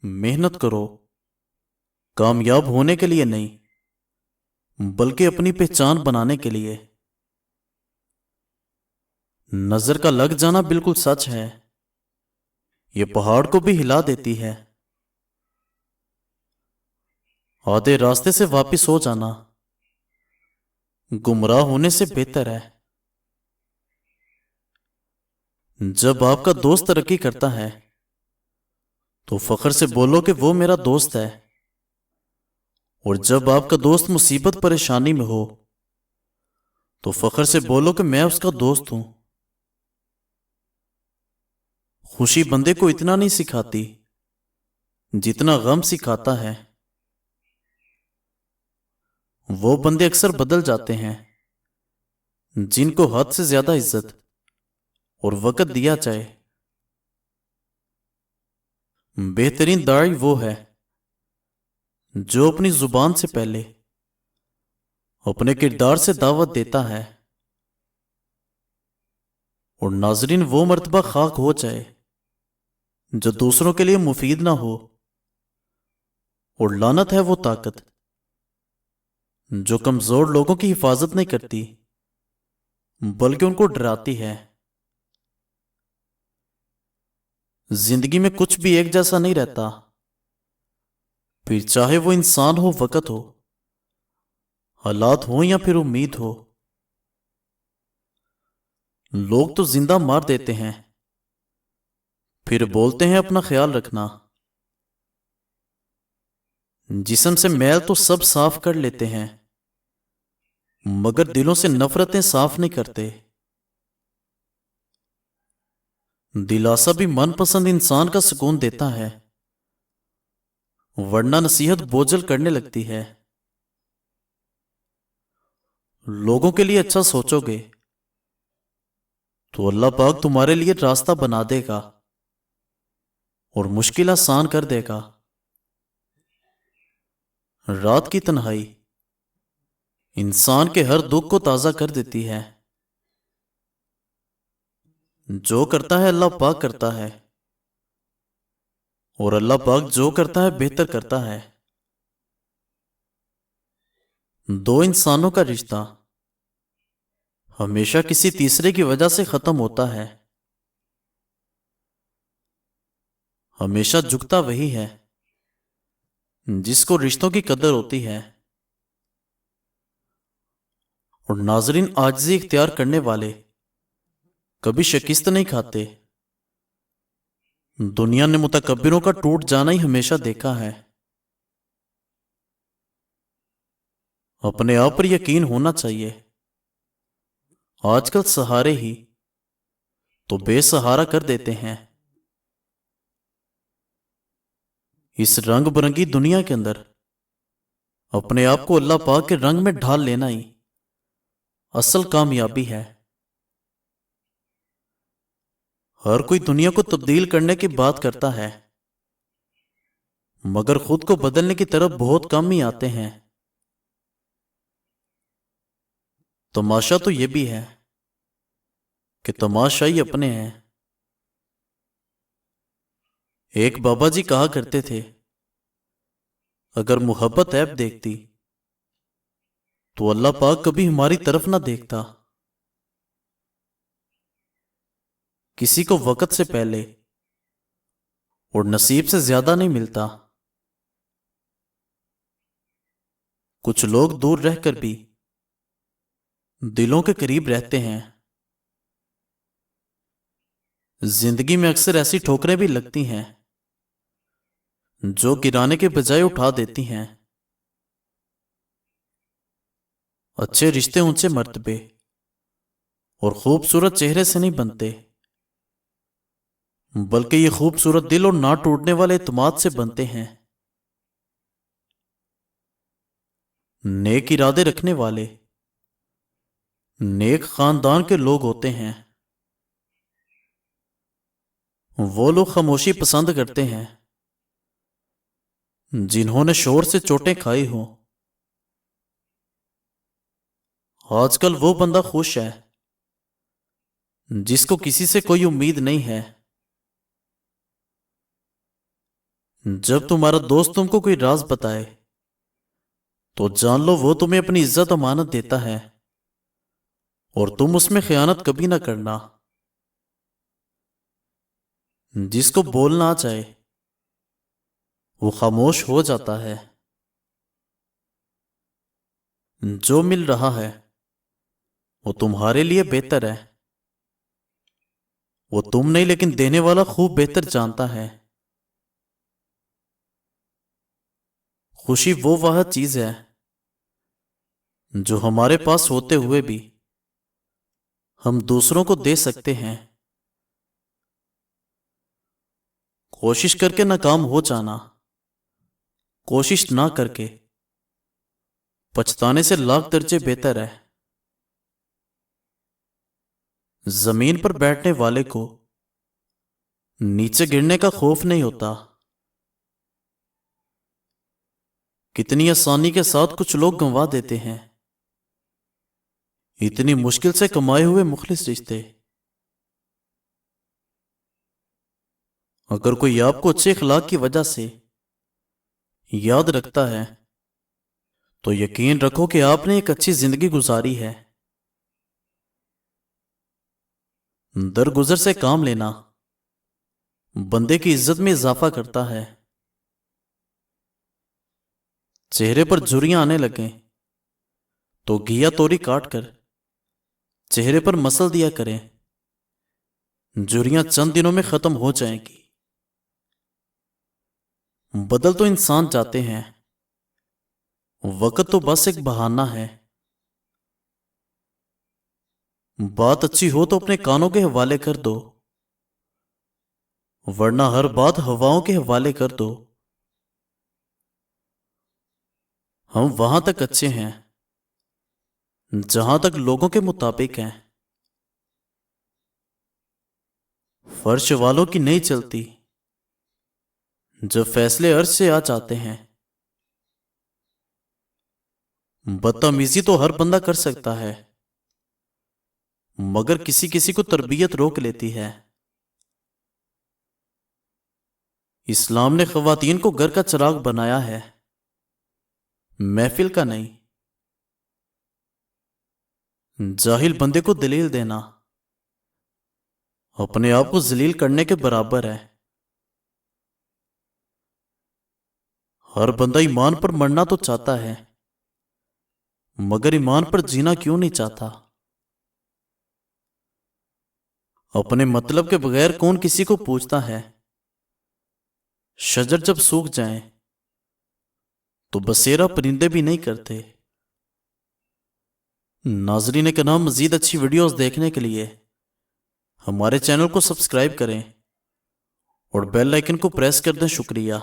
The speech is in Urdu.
محنت کرو، کامیاب ہونے کے لیے نہیں بلکہ اپنی پہچان بنانے کے لیے۔ نظر کا لگ جانا بالکل سچ ہے، یہ پہاڑ کو بھی ہلا دیتی ہے۔ آدھے راستے سے واپس ہو جانا گمراہ ہونے سے بہتر ہے۔ جب آپ کا دوست ترقی کرتا ہے تو فخر سے بولو کہ وہ میرا دوست ہے، اور جب آپ کا دوست مصیبت پریشانی میں ہو تو فخر سے بولو کہ میں اس کا دوست ہوں۔ خوشی بندے کو اتنا نہیں سکھاتی جتنا غم سکھاتا ہے۔ وہ بندے اکثر بدل جاتے ہیں جن کو حد سے زیادہ عزت اور وقت دیا جائے۔ بہترین داعی وہ ہے جو اپنی زبان سے پہلے اپنے کردار سے دعوت دیتا ہے، اور ناظرین وہ مرتبہ خاک ہو جائے جو دوسروں کے لیے مفید نہ ہو، اور لعنت ہے وہ طاقت جو کمزور لوگوں کی حفاظت نہیں کرتی بلکہ ان کو ڈراتی ہے۔ زندگی میں کچھ بھی ایک جیسا نہیں رہتا، پھر چاہے وہ انسان ہو، وقت ہو، حالات ہوں یا پھر امید ہو۔ لوگ تو زندہ مار دیتے ہیں، پھر بولتے ہیں اپنا خیال رکھنا۔ جسم سے میل تو سب صاف کر لیتے ہیں مگر دلوں سے نفرتیں صاف نہیں کرتے۔ دلاسا بھی من پسند انسان کا سکون دیتا ہے، ورنہ نصیحت بوجھل کرنے لگتی ہے۔ لوگوں کے لیے اچھا سوچو گے تو اللہ پاک تمہارے لیے راستہ بنا دے گا اور مشکل آسان کر دے گا۔ رات کی تنہائی انسان کے ہر دکھ کو تازہ کر دیتی ہے۔ جو کرتا ہے اللہ پاک کرتا ہے، اور اللہ پاک جو کرتا ہے بہتر کرتا ہے۔ دو انسانوں کا رشتہ ہمیشہ کسی تیسرے کی وجہ سے ختم ہوتا ہے۔ ہمیشہ جھکتا وہی ہے جس کو رشتوں کی قدر ہوتی ہے، اور ناظرین عاجزی اختیار کرنے والے کبھی شکست نہیں کھاتے۔ دنیا نے متکبروں کا ٹوٹ جانا ہی ہمیشہ دیکھا ہے۔ اپنے آپ پر یقین ہونا چاہیے۔ آج کل سہارے ہی تو بے سہارا کر دیتے ہیں۔ اس رنگ برنگی دنیا کے اندر اپنے آپ کو اللہ پاک کے رنگ میں ڈھال لینا ہی اصل کامیابی ہے۔ ہر کوئی دنیا کو تبدیل کرنے کی بات کرتا ہے مگر خود کو بدلنے کی طرف بہت کم ہی آتے ہیں۔ تماشا تو یہ بھی ہے کہ تماشائی اپنے ہیں۔ ایک بابا جی کہا کرتے تھے، اگر محبت عیب دیکھتی تو اللہ پاک کبھی ہماری طرف نہ دیکھتا۔ کسی کو وقت سے پہلے اور نصیب سے زیادہ نہیں ملتا۔ کچھ لوگ دور رہ کر بھی دلوں کے قریب رہتے ہیں۔ زندگی میں اکثر ایسی ٹھوکریں بھی لگتی ہیں جو گرانے کے بجائے اٹھا دیتی ہیں۔ اچھے رشتے اونچے مرتبے اور خوبصورت چہرے سے نہیں بنتے بلکہ یہ خوبصورت دل اور نہ ٹوٹنے والے اعتماد سے بنتے ہیں۔ نیک ارادے رکھنے والے نیک خاندان کے لوگ ہوتے ہیں۔ وہ لوگ خاموشی پسند کرتے ہیں جنہوں نے شور سے چوٹیں کھائی ہوں۔ آج کل وہ بندہ خوش ہے جس کو کسی سے کوئی امید نہیں ہے۔ جب تمہارا دوست تم کو کوئی راز بتائے تو جان لو وہ تمہیں اپنی عزت امانت دیتا ہے اور تم اس میں خیانت کبھی نہ کرنا۔ جس کو بولنا آ جائے وہ خاموش ہو جاتا ہے۔ جو مل رہا ہے وہ تمہارے لیے بہتر ہے، وہ تم نہیں لیکن دینے والا خوب بہتر جانتا ہے۔ خوشی وہ واحد چیز ہے جو ہمارے پاس ہوتے ہوئے بھی ہم دوسروں کو دے سکتے ہیں۔ کوشش کر کے ناکام ہو جانا کوشش نہ کر کے پچھتانے سے لاکھ درجے بہتر ہے۔ زمین پر بیٹھنے والے کو نیچے گرنے کا خوف نہیں ہوتا۔ کتنی آسانی کے ساتھ کچھ لوگ گنوا دیتے ہیں اتنی مشکل سے کمائے ہوئے مخلص رشتے۔ اگر کوئی آپ کو اچھے اخلاق کی وجہ سے یاد رکھتا ہے تو یقین رکھو کہ آپ نے ایک اچھی زندگی گزاری ہے۔ درگزر سے کام لینا بندے کی عزت میں اضافہ کرتا ہے۔ چہرے پر جھریاں آنے لگیں تو گھیا توری کاٹ کر چہرے پر مسل دیا کریں، جھریاں چند دنوں میں ختم ہو جائیں گی۔ بدل تو انسان جاتے ہیں، وقت تو بس ایک بہانہ ہے۔ بات اچھی ہو تو اپنے کانوں کے حوالے کر دو، ورنہ ہر بات ہواؤں کے حوالے کر دو۔ ہم وہاں تک اچھے ہیں جہاں تک لوگوں کے مطابق ہیں۔ فرش والوں کی نہیں چلتی جب فیصلے عرش سے آ جاتے ہیں۔ بدتمیزی تو ہر بندہ کر سکتا ہے مگر کسی کسی کو تربیت روک لیتی ہے۔ اسلام نے خواتین کو گھر کا چراغ بنایا ہے، محفل کا نہیں۔ جاہل بندے کو دلیل دینا اپنے آپ کو ذلیل کرنے کے برابر ہے۔ ہر بندہ ایمان پر مرنا تو چاہتا ہے مگر ایمان پر جینا کیوں نہیں چاہتا؟ اپنے مطلب کے بغیر کون کسی کو پوچھتا ہے؟ شجر جب سوکھ جائیں تو بسیرا پرندے بھی نہیں کرتے۔ ناظرین کرام، مزید اچھی ویڈیوز دیکھنے کے لیے ہمارے چینل کو سبسکرائب کریں اور بیل آئیکن کو پریس کر دیں۔ شکریہ۔